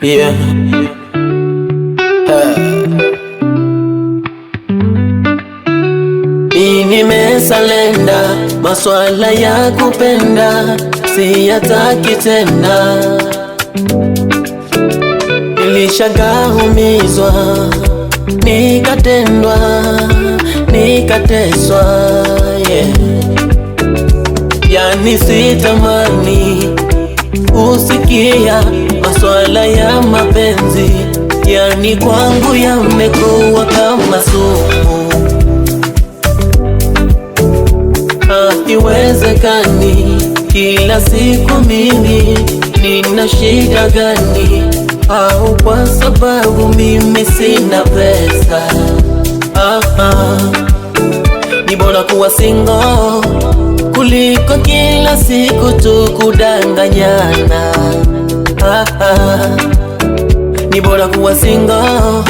Yeah. Mimi nimesalenda, maswala ya kupenda siyataki tena. Nilishagaumizwa, nikatendwa, nikateswa, yeah. Yani sitamani kusikia maswala ya mapenzi, yani kwangu yamekuwa kama sumu. Haiwezekani kila siku mimi nina shida gani? Au kwa sababu mimi sina pesa? Ni bora kuwa single kuliko kila siku tu kudanganyana. Ni bora kuwa single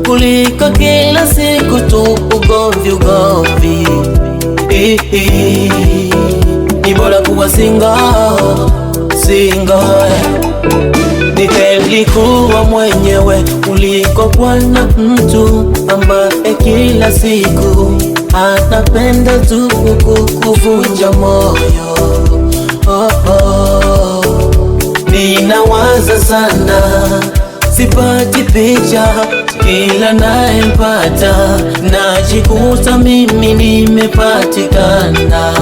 kuliko kila siku tu ugomvi. Ni bora kuwa single. Ni heri kuwa mwenyewe kuliko kuwa na mtu ambaye kila siku anapenda tu kukuvunja moyo. Ninawaza sana, sipati picha, kila naempata najikuta mimi nimepatikana.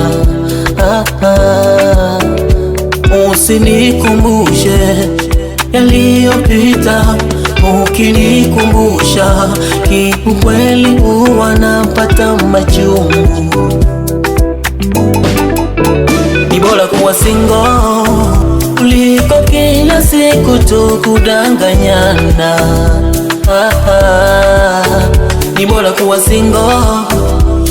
Usinikumbushe yaliyopita, ukinikumbusha kiukweli huwa napata machungu. Ni bora kuwa single kuliko kila siku tu kudanganyana. Ni bora kuwa single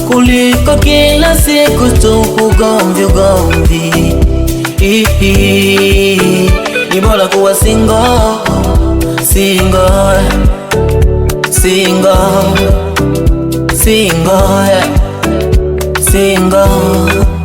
kuliko kila siku tu ugomvi. Ni bora kuwa single. Single.